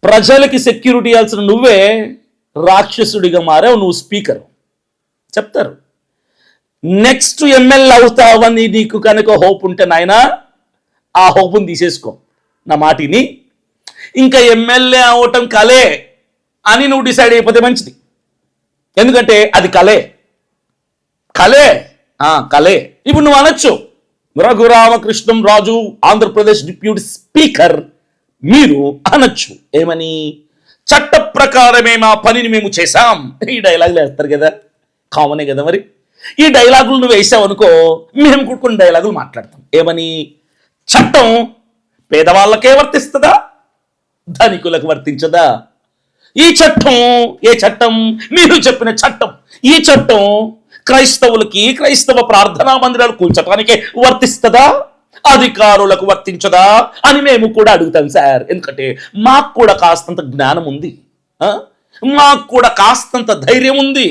ప్రజలకి సెక్యూరిటీ ఇవ్వాల్సిన నువ్వే రాక్షసుడిగా మారావు, నువ్వు స్పీకర్ చెప్తారు. నెక్స్ట్ ఎమ్మెల్యే అవుతావని నీకు కనుక హోప్ ఉంటే నాయనా ఆ హోప్ని తీసేసుకో, నా మాటిని. ఇంకా ఎమ్మెల్యే అవటం కలే అని నువ్వు డిసైడ్ అయిపోతే మంచిది. ఎందుకంటే అది కలే కలే కలే. ఇప్పుడు నువ్వు అనొచ్చు, రఘురామకృష్ణం రాజు ఆంధ్రప్రదేశ్ డిప్యూటీ స్పీకర్, మీరు అనొచ్చు ఏమని, చట్ట ప్రకారమే మా పనిని మేము చేశాం. ఈ డైలాగులు వేస్తారు కదా, కామనే కదా. మరి ఈ డైలాగులు నువ్వు వేసావు అనుకో, మేము కూడా కొన్ని డైలాగులు మాట్లాడతాం. ఏమని, చట్టం పేదవాళ్ళకే వర్తిస్తుందా, ధనికులకు వర్తించదా? ఈ చట్టం ఏ చట్టం? మీరు చెప్పిన చట్టం. ఈ చట్టం క్రైస్తవులకి క్రైస్తవ ప్రార్థనా మందిరాలు కూల్చటానికే వర్తిస్తుందా, అధికారులకు వర్తించదా అని మేము కూడా అడుగుతాం సార్. ఎందుకంటే మాకు కూడా కాస్తంత జ్ఞానం ఉంది, మాకు కూడా కాస్తంత ధైర్యం ఉంది.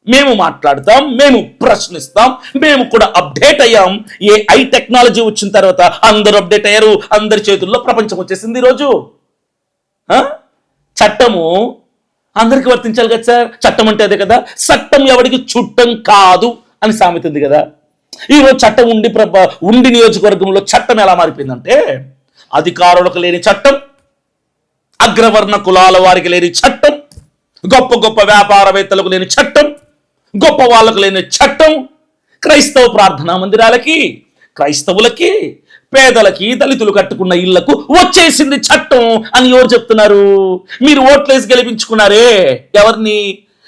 మేము మాట్లాడతాం, మేము ప్రశ్నిస్తాం, మేము కూడా అప్డేట్ అయ్యాం. AI టెక్నాలజీ వచ్చిన తర్వాత అందరూ అప్డేట్ అయ్యారు, అందరి చేతుల్లో ప్రపంచం వచ్చేసింది ఈరోజు. చట్టము అందరికి వర్తించాలి కదా సార్. చట్టం అంటే అదే కదా, చట్టం ఎవరికి చుట్టం కాదు అని సామెత ఉంది కదా. ఈరోజు చట్టం ఉండి నియోజకవర్గంలో చట్టం ఎలా మారిపోయిందంటే, అధికారులకు లేని చట్టం, అగ్రవర్ణ కులాల వారికి లేని చట్టం, గొప్ప గొప్ప వ్యాపారవేత్తలకు లేని చట్టం, గొప్ప వాళ్ళకు లేని చట్టం, క్రైస్తవ ప్రార్థనా మందిరాలకి, క్రైస్తవులకి, పేదలకి, దళితులు కట్టుకున్న ఇళ్లకు వచ్చేసింది చట్టం అని ఎవరు చెప్తున్నారు? మీరు ఓట్లేసి గెలిపించుకున్నారే ఎవరిని?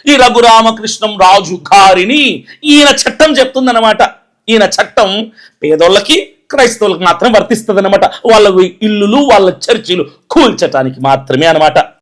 ఈ రఘురామకృష్ణం రాజు గారిని. ఈయన చట్టం చెప్తుందన్నమాట. ఈయన చట్టం పేదోళ్ళకి, క్రైస్తవులకు మాత్రం వర్తిస్తుంది అనమాట. వాళ్ళ ఇల్లులు, వాళ్ళ చర్చిలు కూల్చటానికి మాత్రమే అనమాట.